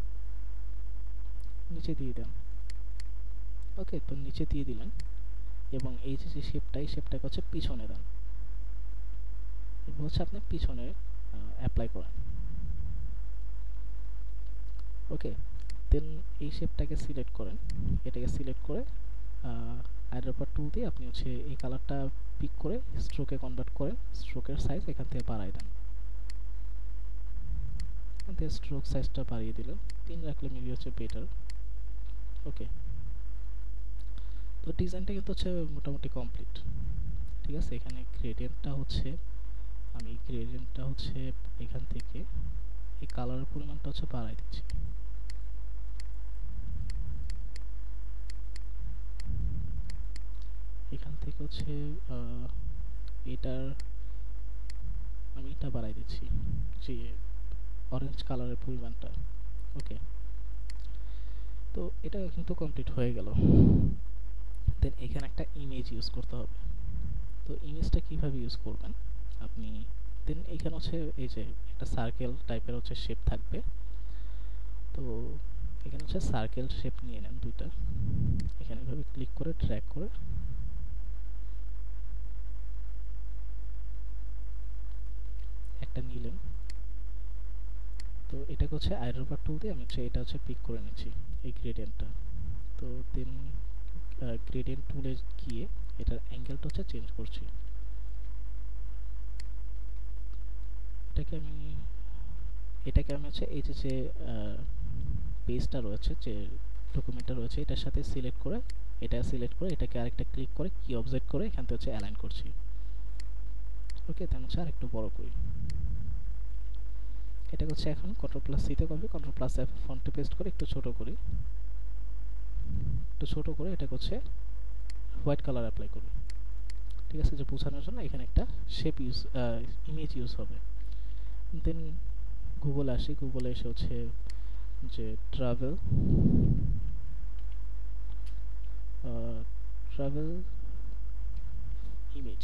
নিচে দিয়ে দেন। ওকে, তো নিচে দিয়ে দিলেন এবং এই যে শেপটা, এই শেপটাকে হচ্ছে পিছনে দেন, এবার হচ্ছে আপনি পিছনে অ্যাপ্লাই করেন। ওকে, দেন এই শেপটাকে সিলেক্ট করেন, এটাকে সিলেক্ট করে আইড্রপার টুল দিয়ে আপনি হচ্ছে এই কালারটা পিক করে স্ট্রোকে কনভার্ট করেন, স্ট্রোকের সাইজ এখান থেকে বাড়াই দেন, এখান থেকে স্ট্রোক সাইজটা বাড়িয়ে দিলেন, 3 রাখলে মেবি হচ্ছে বেটার। ওকে, তো ডিজাইনটা কিন্তু হচ্ছে মোটামুটি কমপ্লিট। ঠিক আছে, এখানে গ্রেডিয়েন্টটা হচ্ছে আমি গ্রেডিয়েন্টটা হচ্ছে এখান থেকে এই কালারের পরিমাণটা হচ্ছে বাড়াই দিচ্ছি। এখান থেকে হচ্ছে এটার আমি এটা বাড়াই দিচ্ছি, যে অরেঞ্জ কালারের পরিমাণটা। ওকে, তো এটা কিন্তু কমপ্লিট হয়ে গেল। দেন এখানে একটা ইমেজ ইউজ করতে হবে। তো ইমেজটা কিভাবে ইউজ করবেন আপনি, দেন এখানে হচ্ছে এই যে একটা সার্কেল টাইপের হচ্ছে শেপ থাকবে। তো এখানে হচ্ছে সার্কেল শেপ নিয়ে নেন দুইটা, এখানে এভাবে ক্লিক করে ড্র্যাগ করে একটা নিলেন। তো এটাকে হচ্ছে আইড্রপার টুল দিয়ে আমি হচ্ছে এটা হচ্ছে পিক করে নিচ্ছি এই গ্রেডিয়েন্টটা। তো দেন গ্রেডিয়েন্ট টুলে গিয়ে এটার অ্যাঙ্গেলটা হচ্ছে চেঞ্জ করছি। এটাকে আমি হচ্ছে এই যে পেজটা রয়েছে, যে ডকুমেন্টটা রয়েছে, এটার সাথে সিলেক্ট করে এটাকে আরেকটা ক্লিক করে কি অবজেক্ট করে এখান থেকে হচ্ছে অ্যালাইন করছি। ওকে, দেন হচ্ছে আরেকটু বড় করি। এটা হচ্ছে এখন কন্ট্রোল প্লাস সি তে কপি, কন্ট্রোল প্লাস এফ ফন্টে পেস্ট করে একটু ছোট করি, এটাকে হচ্ছে হোয়াইট কালার অ্যাপ্লাই করি। ঠিক আছে, যে বোঝানোর জন্য এখানে একটা শেপ ইমেজ ইউজ হবে। দেন গুগলে আসি, গুগলে এসে হচ্ছে যে ট্রাভেল ট্রাভেল ইমেজ,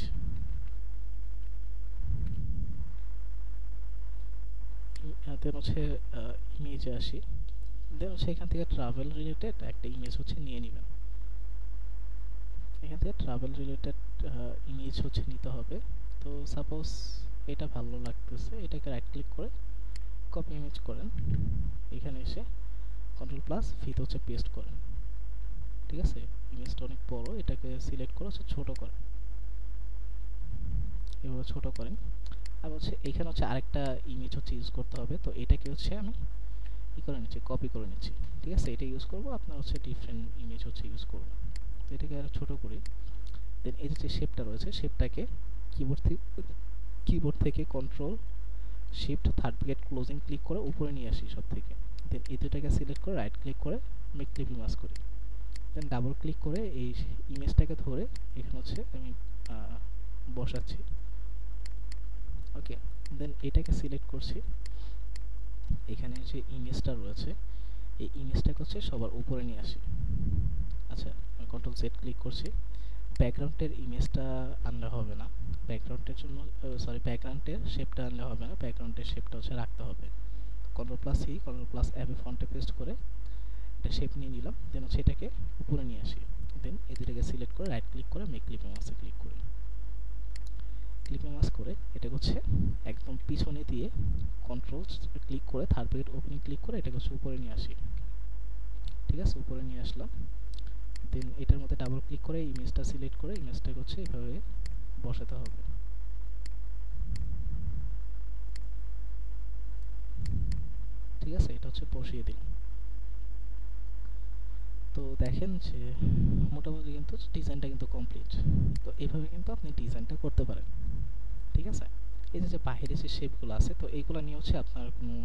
দেন হচ্ছে ইমেজে আসি, দেন হচ্ছে এখান থেকে ট্রাভেল রিলেটেড একটা ইমেজ হচ্ছে নিয়ে নেবেন। এখান থেকে ট্রাভেল রিলেটেড ইমেজ হচ্ছে নিতে হবে। তো সাপোজ এটা ভালো লাগতেছে, এটাকে রাইট ক্লিক করে কপি ইমেজ করেন, এখানে এসে কন্ট্রোল প্লাস ভিতে হচ্ছে পেস্ট করেন। ঠিক আছে, ইমেজটা অনেক বড়, এটাকে সিলেক্ট করে হচ্ছে ছোট করেন, এভাবে ছোট করেন। আর হচ্ছে এখানে হচ্ছে আরেকটা ইমেজ হচ্ছে ইউজ করতে হবে। তো এটাকে হচ্ছে আমি কি করে নিচ্ছি, কপি করে নিচ্ছি। ঠিক আছে, এটা ইউজ করবো, আপনার হচ্ছে ডিফারেন্ট ইমেজ হচ্ছে ইউজ করবেন। তো এটাকে আরো ছোট করি। দেন এই যে শেপটা রয়েছে, শেপটাকে কিবোর্ড থেকে control shift third bracket closing click করে উপরে নিয়ে আসি সব থেকে। দেন এই দুটাকে সিলেক্ট করে রাইট ক্লিক করে মেক ক্লিপ ইমেজ করি। দেন ডাবল ক্লিক করে এই ইমেজটাকে ধরে এখানে হচ্ছে আমি বসাচ্ছি। ওকে, দেন এটাকে সিলেক্ট করছি, এখানে যে ইমেজটা রয়েছে এই ইমেজটাকে হচ্ছে সবার উপরে নিয়ে আসি। আচ্ছা, আমি কন্ট্রোল জেড ক্লিক করছি। ব্যাকগ্রাউন্ডের ইমেজটা আনলে হবে না, ব্যাকগ্রাউন্ডের জন্য ব্যাকগ্রাউন্ডের শেপটা আনলে হবে না, ব্যাকগ্রাউন্ডের শেপটা হচ্ছে রাখতে হবে। Control plus C, control plus F ফন্টে পেস্ট করে একটা শেপ নিয়ে নিলাম। দেন হচ্ছে এটাকে উপরে নিয়ে আসি। দেন এই দুটাকে সিলেক্ট করে রাইট ক্লিক করে মেক ক্লিপ ইমেজে ক্লিক করি। ক্লিপ ইমেজ করে এটাকে হচ্ছে একদম পিছনে দিয়ে কন্ট্রোল ক্লিক করে থার্ড ব্র্যাকেট ওপেনিং ক্লিক করে এটাকে হচ্ছে উপরে নিয়ে আসি। ঠিক আছে, উপরে নিয়ে আসলাম। দেন এটার মধ্যে ডাবল ক্লিক করে ইমেজটা সিলেক্ট করে ইমেজটাকে হচ্ছে এভাবে বসাতে হবে। ঠিক আছে, এটা হচ্ছে বসিয়ে দিলাম। তো দেখেন যে মোটামুটি কিন্তু ডিজাইনটা কিন্তু কমপ্লিট। তো এইভাবে কিন্তু আপনি ডিজাইনটা করতে পারেন। ঠিক আছে, এই যে বাহিরে যে শেপগুলো আছে, তো এইগুলো নিয়ে হচ্ছে আপনার কোনো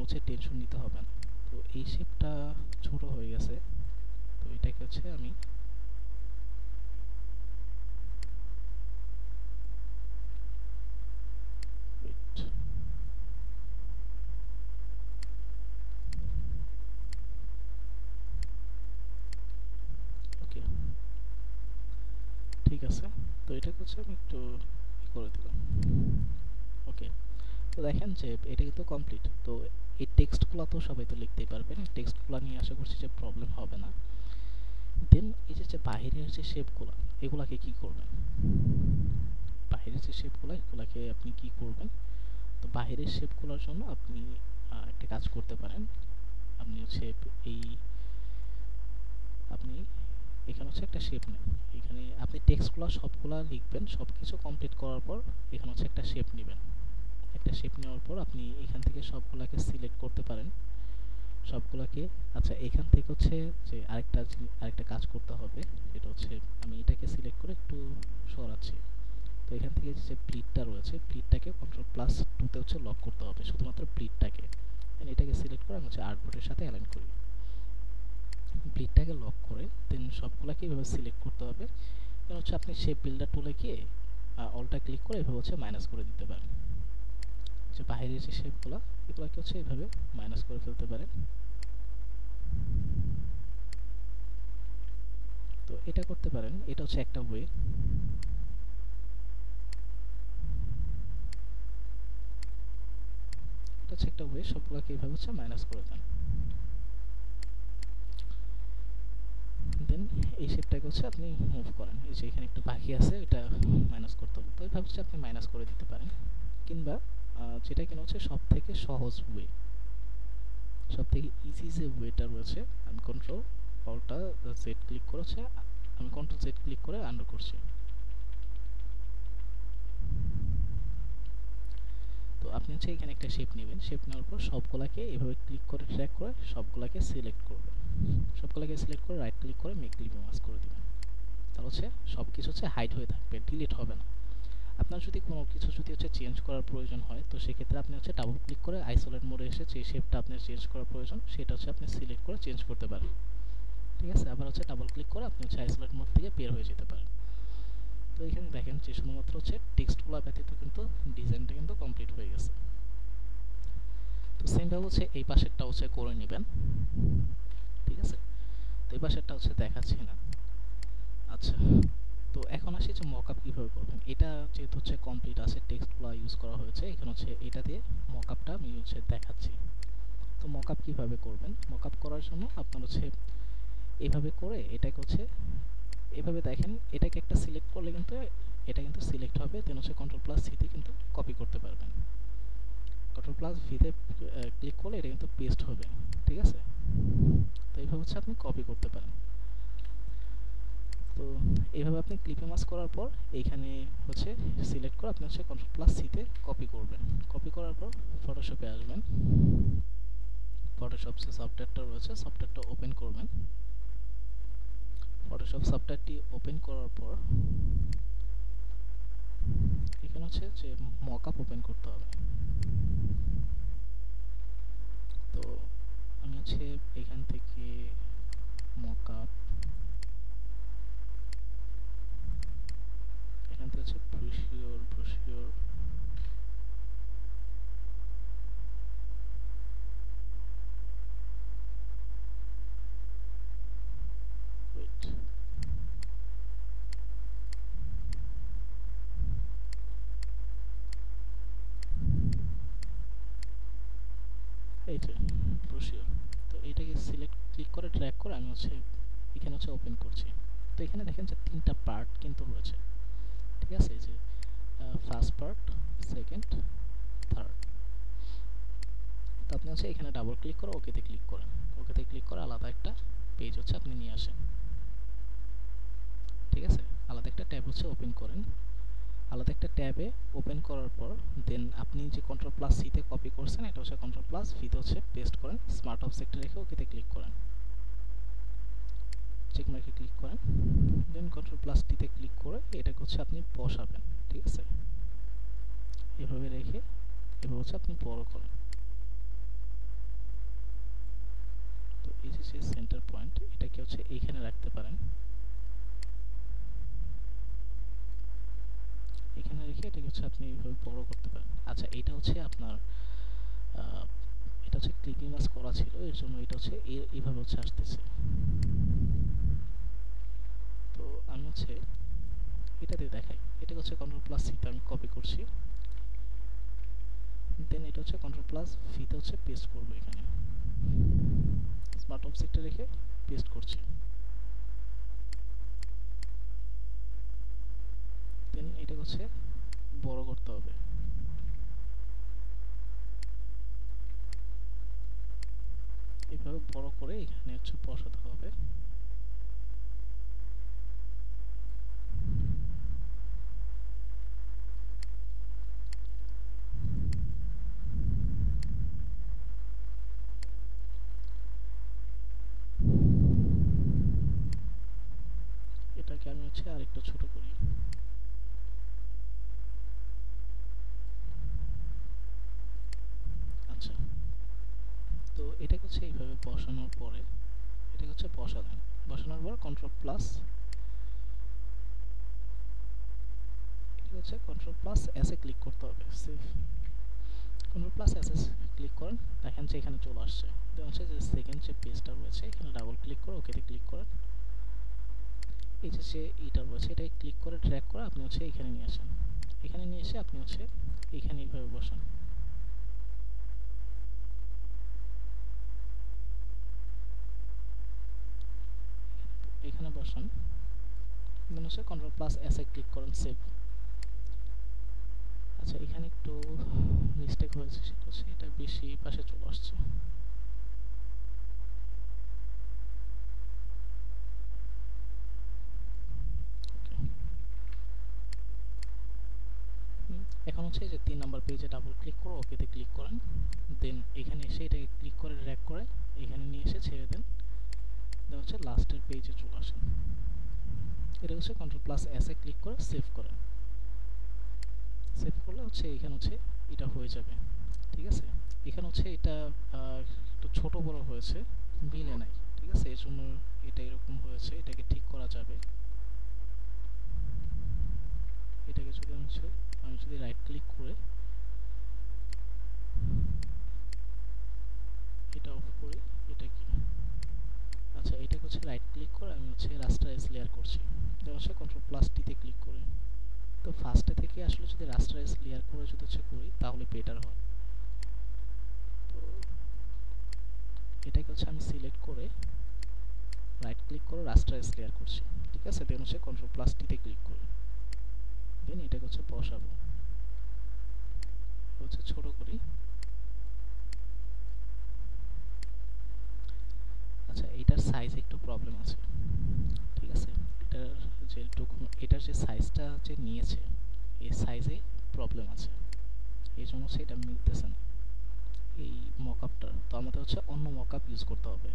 হচ্ছে টেনশন নিতে হবে না। তো এই শেপটা ছোট হয়ে গেছে, তো এটাকে হচ্ছে আমি wait, গেছে। তো এটাকে হচ্ছে আমি একটু করে দিলাম। ওকে, তো দেখেন যে এটা কিন্তু কমপ্লিট। তো এই টেক্সটগুলো তো সবাই তো লিখতেই পারবেন, টেক্সটগুলো নিয়ে আশা করছি যে প্রবলেম হবে না। দেন এই যে বাহিরের যে শেপগুলো, এগুলাকে কি করবেন? বাহিরের যে শেপগুলো, এগুলাকে আপনি কি করবেন? তো বাহিরের শেপগুলোর জন্য আপনি একটা কাজ করতে পারেন। আপনি হচ্ছে এই আপনি এখানে হচ্ছে একটা শেপ নেন। এখানে আপনি টেক্সটগুলো সবগুলা লিখবেন, সবকিছু কমপ্লিট করার পর এখানে হচ্ছে একটা শেপ নেবেন। একটা শেপ নেওয়ার পর আপনি এখান থেকে সবগুলাকে সিলেক্ট করতে পারেন, সবগুলাকে। আচ্ছা, এখান থেকে হচ্ছে যে আরেকটা কাজ করতে হবে, সেটা হচ্ছে আমি এটাকে সিলেক্ট করে একটু সরাচ্ছি। তো এখান থেকে যে ব্লিডটা রয়েছে, ব্লিডটাকে কন্ট্রোল+2 তে হচ্ছে লক করতে হবে, শুধুমাত্র ব্লিডটাকে। এটাকে সিলেক্ট করে আমি হচ্ছে আর্টবোর্ডের সাথে অ্যালাইন করি। ব্লিডটাকে লক করে দেন সবগুলাকে এভাবে সিলেক্ট করতে হবে। দেন হচ্ছে আপনি শেপ বিল্ডার টুলে গিয়ে অলটা ক্লিক করে এভাবে হচ্ছে মাইনাস করে দিতে পারেন। যে বাইরের যে শেপগুলো, এগুলোকে হচ্ছে এভাবে মাইনাস করে ফেলতে পারেন। তো এটা করতে পারেন, এটা হচ্ছে একটা ওয়ে। এটা হচ্ছে একটা ওয়ে, সবগুলোকে এভাবে হচ্ছে মাইনাস করে দেন। দেন এই শেপটাকে হচ্ছে আপনি মুভ করেন। এই যে এখানে একটু বাকি আছে, এটা মাইনাস করতে হবে। তো এইভাবে হচ্ছে আপনি মাইনাস করে দিতে পারেন। কিংবা যেটা কিনা হচ্ছে সব থেকে সহজ ওয়ে, সব থেকে ইজি যে ওয়েটা রয়েছে, আমি কন্ট্রোল ক্লিক করেছে, আমি কন্ট্রোল জেড ক্লিক করে আন্ডু করছি। তো আপনি হচ্ছে এখানে একটা শেপ নেবেন, শেপ নেওয়ার পর সবগুলাকে এভাবে ক্লিক করে ট্র্যাক করে সবগুলাকে সিলেক্ট করবেন। সবগুলাকে সিলেক্ট করে রাইট ক্লিক করে মেক ক্লিপ মাস্ক করে দিবেন। তাহলে হচ্ছে সব কিছু হচ্ছে হাইড হয়ে থাকবে, ডিলিট হবে না। আপনার যদি কোনো কিছু যদি হচ্ছে চেঞ্জ করার প্রয়োজন হয়, তো সেক্ষেত্রে আপনি হচ্ছে ডাবল ক্লিক করে আইসোলেট মোডে এসে যে শেপটা আপনার চেঞ্জ করার প্রয়োজন, সেটা হচ্ছে আপনি সিলেক্ট করে চেঞ্জ করতে পারেন। ঠিক আছে, আবার হচ্ছে ডাবল ক্লিক করে আপনি হচ্ছে আইসোলেট মোড থেকে বের হয়ে যেতে পারেন। তো এখানে দেখেন যে শুধুমাত্র হচ্ছে টেক্সটগুলো ব্যতীত কিন্তু ডিজাইনটা কিন্তু কমপ্লিট হয়ে গেছে। তো সেমভাবে হচ্ছে এই পাশেরটা হচ্ছে করে নেবেন। ঠিক আছে, তো এই পাশেরটা হচ্ছে দেখাচ্ছি না। আচ্ছা, তো এখন আসি যে মকআপ কিভাবে করবেন। এটা যেহেতু হচ্ছে কমপ্লিট আছে, টেক্সটগুলো ইউজ করা হয়েছে, এখানে হচ্ছে এটা দিয়ে মকআপটা আমি হচ্ছে দেখাচ্ছি। তো মকআপ কিভাবে করবেন? মকআপ করার জন্য আপনার হচ্ছে এইভাবে করে এটাকে হচ্ছে এভাবে দেখেন, এটাকে একটা সিলেক্ট করলে কিন্তু এটা কিন্তু সিলেক্ট হবে। দেন হচ্ছে কন্ট্রোল+সি-তে কিন্তু কপি করতে পারবেন। কন্ট্রোল+ভি-তে ক্লিক করলে এটা কিন্তু পেস্ট হবে। ঠিক আছে, তো এইভাবে হচ্ছে আপনি কপি করতে পারেন। তো এইভাবে আপনি ক্লিপে মাস্ক করার পর এইখানে হচ্ছে সিলেক্ট করে আপনি হচ্ছে কন্ট্রোল+সি-তে কপি করবেন। কপি করার পর ফটোশপে আসবেন। ফটোশপ যে সফটওয়্যারটা রয়েছে, সফটওয়্যারটা ওপেন করবেন। ফটোশপ সফটওয়্যারটি ওপেন করার পর এখানে হচ্ছে যে মকআপ ওপেন করতে হবে। তো আমি হচ্ছে এখান থেকে মকআপ, এখান থেকে হচ্ছে ব্রোশিওর ওয়েট, এই যে ব্রোশিওর। তো এইটাকে সিলেক্ট ক্লিক করে ড্র্যাগ করে আমি হচ্ছে এখানে হচ্ছে ওপেন করছি। তো এখানে দেখেন যে 3টা পার্ট কিন্তু রয়েছে। ঠিক আছে, এই যে ফার্স্ট পার্ট, সেকেন্ড, থার্ড। তো আপনি হচ্ছে এখানে ডাবল ক্লিক করে ওকেতে ক্লিক করেন। ওকেতে ক্লিক করে আলাদা একটা পেজ হচ্ছে আপনি নিয়ে আসেন। ঠিক আছে, আলাদা একটা ট্যাব হচ্ছে ওপেন করেন। আলাদা একটা ট্যাবে ওপেন করার পর দেন আপনি যে কন্ট্রোল+সি-তে কপি করছেন, এটা হচ্ছে কন্ট্রোল+ভি-তে হচ্ছে পেস্ট করেন। স্মার্ট অবজেক্টে রেখে ওকেতে ক্লিক করেন। চেক মার্কে ক্লিক করেন। দেন কন্ট্রোল+টি-তে ক্লিক করে এটাকে হচ্ছে আপনি বসাবেন। ঠিক আছে, এভাবে রেখে এভাবে হচ্ছে আপনি বড় করেন। তো এই যে সেন্টার পয়েন্ট, এটাকে হচ্ছে এইখানে রাখতে পারেন। এখানে রেখে এটাকে হচ্ছে আপনি এইভাবে বড় করতে পারেন। আচ্ছা, এটা হচ্ছে আপনার এটা হচ্ছে ক্লিপিং মাস্ক করা ছিল, এর জন্য এটা হচ্ছে এইভাবে হচ্ছে আসতেছে। তো আমি হচ্ছে এটাতে দেখাই। এটা হচ্ছে কন্ট্রোল প্লাস সিতে আমি কপি করছি, দেন এটা হচ্ছে কন্ট্রোল প্লাস ভিতে হচ্ছে পেস্ট করব, এখানে স্মার্ট অবজেক্টে রেখে পেস্ট করছি। দেন এটা হচ্ছে বড় করতে হবে, এইভাবে বড় করে এখানে হচ্ছে বসাতে হবে। এটাকে আমি হচ্ছে আরেকটু ছোট করি। আচ্ছা, তো এটাকে হচ্ছে এইভাবে বসানোর পরে এটাকে হচ্ছে বসালেন, বসানোর পর কন্ট্রোল প্লাস, এটা হচ্ছে control plus S A click করতে হবে। Save, control plus S S click করেন, দেখেন যে এখানে চলে আসছে। দেন হচ্ছে যে সেকেন্ড যে পেজটা রয়েছে এখানে ডাবল ক্লিক করে ওকেতে ক্লিক করেন। এই যে এইটা রয়েছে এটাকে ক্লিক করে ড্র্যাগ করে আপনি হচ্ছে এখানে নিয়ে আসেন। এখানে নিয়ে এসে আপনি হচ্ছে এখানে এইভাবে বসান। এখানে বসান, দেন হচ্ছে control plus S A click করেন, সেভ। আচ্ছা, এখানে একটু মিস্টেক হয়েছে, সেটা হচ্ছে এটা বেশি পাশে চলে আসছে। এখন হচ্ছে যে 3 নাম্বার পেজে ডাবল ক্লিক করে ওকেতে ক্লিক করেন, দেন এখানে এসে এটাকে ক্লিক করে ড্র্যাগ করে এখানে নিয়ে এসে ছেড়ে দেন, দেন হচ্ছে লাস্টের পেজে চলে আসেন। এটা হচ্ছে control plus S A click করে সেভ করেন। সেভ করলে হচ্ছে এখানে হচ্ছে এটা হয়ে যাবে, ঠিক আছে। এখানে হচ্ছে এটা একটু ছোট বড় হয়েছে, মিলে নাই, ঠিক আছে, এর জন্য এটা এরকম হয়েছে। এটাকে ঠিক করা যাবে। এটাকে যদি আমি যদি রাইট ক্লিক করে এটা অফ করি, এটা কি, আচ্ছা এটাকে হচ্ছে রাইট ক্লিক করে আমি হচ্ছে রাস্টারাইজ লেয়ার করছি, এটা হচ্ছে কন্ট্রোল প্লাস টিতে ক্লিক করে। তো ফার্স্টে থেকে আসলে যদি রাস্টারাইজ লেয়ার করে যদি হচ্ছে করি তাহলে বেটার হয়। তো এটাকে হচ্ছে আমি সিলেক্ট করে রাইট ক্লিক করে রাস্টারাইজ লেয়ার করছি, ঠিক আছে। দেন হচ্ছে কন্ট্রোল প্লাস টিতে ক্লিক করি, দেন এটাকে হচ্ছে বসাবো, হচ্ছে ছোট করি। আচ্ছা, এটার সাইজে একটু প্রবলেম আছে, ঠিক আছে। এটার এটার যে সাইজটা যে নিয়েছে এই সাইজে প্রবলেম আছে, এই জন্য হচ্ছে এটা মিলতেছে না এই মকআপটার। তো আমাদের হচ্ছে অন্য মকআপ ইউজ করতে হবে,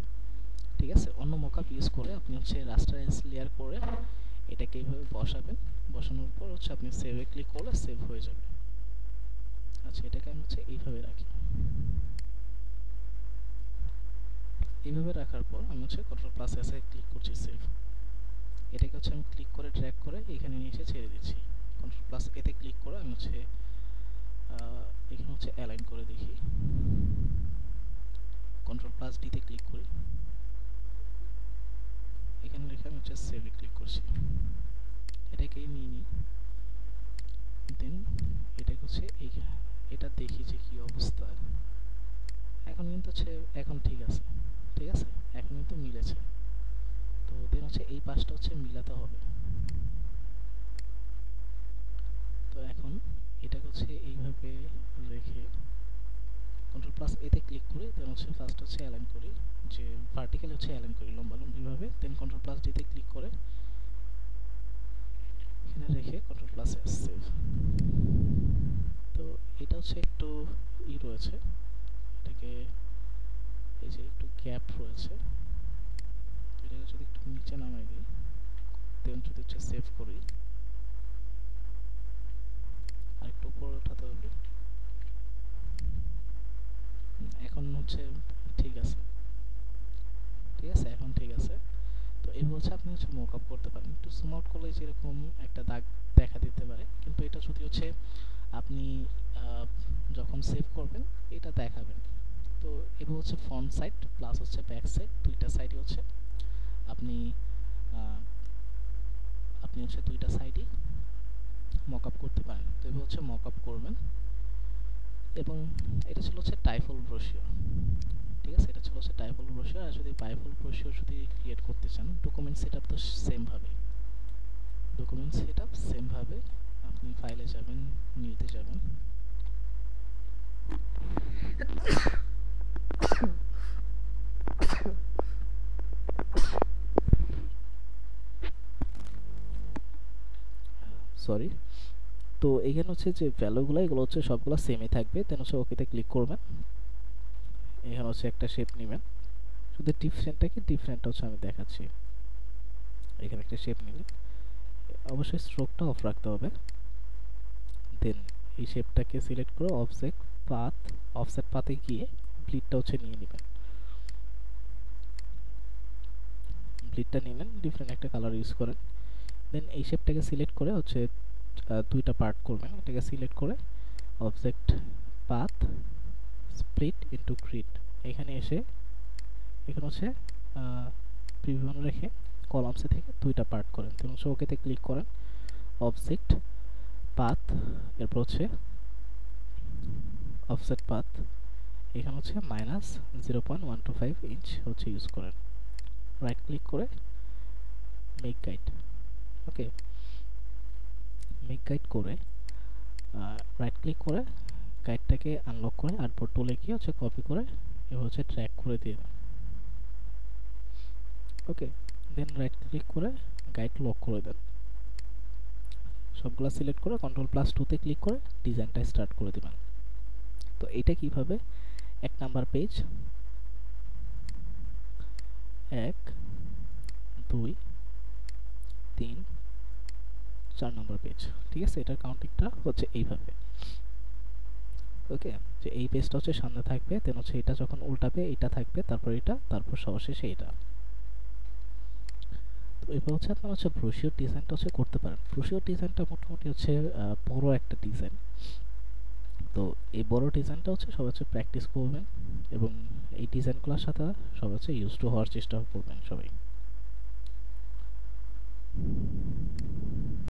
ঠিক আছে। অন্য মকআপ ইউজ করে আপনি হচ্ছে রাস্টারাইজ লেয়ার করে এটাকে এইভাবে বসাবেন, বসানোর পর হচ্ছে আপনি সেভে ক্লিক করলে সেভ হয়ে যাবে। আচ্ছা, এটাকে আমি হচ্ছে এইভাবে রাখি। এইভাবে রাখার পর আমি হচ্ছে control plus S A click করছি, সেভ। এটাকে হচ্ছে আমি ক্লিক করে ড্র্যাগ করে এখানে নিয়ে এসে ছেড়ে দিচ্ছি। কন্ট্রোল প্লাস এতে ক্লিক করে আমি হচ্ছে এখানে হচ্ছে অ্যালাইন করে দেখি। কন্ট্রোল প্লাস ডিতে ক্লিক করি, এখানে রেখে আমি হচ্ছে সেভে ক্লিক করছি। এটাকে নিয়ে নিই, দেন এটাকে হচ্ছে এটা দেখি যে কি অবস্থা। এখন কিন্তু হচ্ছে এখন ঠিক আছে, ঠিক আছে, এখন কিন্তু মিলেছে। তো দেন হচ্ছে এই পাশটা হচ্ছে মিলাতে হবে। তো এখন এটাকে হচ্ছে এইভাবে রেখে কন্ট্রোল প্লাস এতে ক্লিক করে দেন হচ্ছে ফার্স্ট হচ্ছে অ্যালাইন করি, যে ভার্টিক্যালি হচ্ছে অ্যালাইন করি লম্বালম্বিভাবে। দেন কন্ট্রোল প্লাস ডিতে ক্লিক করে এখানে রেখে কন্ট্রোল প্লাস এস, সেভ। তো এটা হচ্ছে একটু রয়েছে, এটাকে এই যে একটু গ্যাপ রয়েছে, এটাকে যদি একটু নিচে নামাই দিই, দেন যদি হচ্ছে সেভ করি, আর একটু উপরে উঠাতে হবে। এখন হচ্ছে ঠিক আছে, ঠিক আছে, এখন ঠিক আছে। তো এই হচ্ছে আপনি হচ্ছে মকআপ করতে পারেন। একটু জুম আউট করলে যেরকম একটা দাগ দেখা দিতে পারে, কিন্তু এটা যদি হচ্ছে আপনি যখন সেভ করবেন এটা দেখাবেন। তো এবার হচ্ছে ফ্রন্ট সাইড প্লাস হচ্ছে ব্যাক সাইড, দুইটা সাইডই হচ্ছে আপনি আপনি হচ্ছে দুইটা সাইডই মকআপ করতে পারেন। তো এভাবে হচ্ছে মকআপ করবেন। এবং এটা ছিল হচ্ছে টাইফল ব্রোশিওর, ঠিক আছে, এটা ছিল হচ্ছে টাইফল ব্রোশিওর। আর যদি বাইফল ব্রোশিওর যদি ক্রিয়েট করতে চান, ডকুমেন্ট সেটআপ তো সেম ভাবে, ডকুমেন্ট সেটআপ সেম ভাবে আপনি ফাইলে যাবেন, নিউতে যাবেন, সরি। তো এখানে হচ্ছে যে ভ্যালুগুলো, এগুলো হচ্ছে সবগুলো সেমই থাকবে। দেন হচ্ছে ওকেতে ক্লিক করবেন। এখানে হচ্ছে একটা শেপ নেবেন, শুধু ডিফারেন্টটা কি, ডিফারেন্টটা হচ্ছে আমি দেখাচ্ছি। এখানে একটা শেপ নিলে অবশ্যই স্ট্রোকটা অফ রাখতে হবে। দেন এই শেপটাকে সিলেক্ট করে অবজেক্ট পাথ, অফসেট পাথে গিয়ে ব্লিডটা হচ্ছে নিয়ে নেবেন। ব্লিডটা নিলেন, ডিফারেন্ট একটা কালার ইউজ করেন। দেন এই শেপটাকে সিলেক্ট করে হচ্ছে দুইটা পার্ট করবেন। এটাকে সিলেক্ট করে object path split into grid, এখানে এসে এখানে হচ্ছে প্রিভিউ রেখে কলামসে থেকে দুইটা পার্ট করেন। তো হচ্ছে ওকেতে ক্লিক করেন, অবজেক্ট পাথ, এরপর হচ্ছে অফসেট পাথ, এখানে হচ্ছে -0.125 ইঞ্চ হচ্ছে ইউজ করেন। রাইট ক্লিক করে মেক গাইড, ওকে, মেক গাইড করে রাইট ক্লিক করে গাইডটাকে আনলক করে আর্টবোর্ড টুলে গিয়ে হচ্ছে কপি করে এবার হচ্ছে ট্র্যাক করে দিয়ে দেন, ওকে। দেন রাইট ক্লিক করে গাইড লক করে দেন। সবগুলা সিলেক্ট করে Ctrl+2 তে ক্লিক করে ডিজাইনটা স্টার্ট করে দিবেন। তো এটা কিভাবে, 1 নাম্বার পেজ, 1 2 3 4 নম্বর পেজ, ঠিক আছে। এটার কাউন্টিংটা হচ্ছে এইভাবে, ওকে। যে এই পেজটা হচ্ছে সামনে থাকবে, দেন হচ্ছে এটা যখন উল্টাবে এটা থাকবে, তারপর এটা, তারপর সবশেষে এটা। তো এবার হচ্ছে আপনারা হচ্ছে ব্রোশিওর ডিজাইনটা হচ্ছে করতে পারেন। ব্রোশিওর ডিজাইনটা মোটামুটি হচ্ছে বড় একটা ডিজাইন। তো এই বড় ডিজাইনটা হচ্ছে সবাই হচ্ছে প্র্যাকটিস করবেন এবং এই ডিজাইনগুলোর সাথে সবাই হচ্ছে ইউজ টু হওয়ার চেষ্টা করবেন সবাই।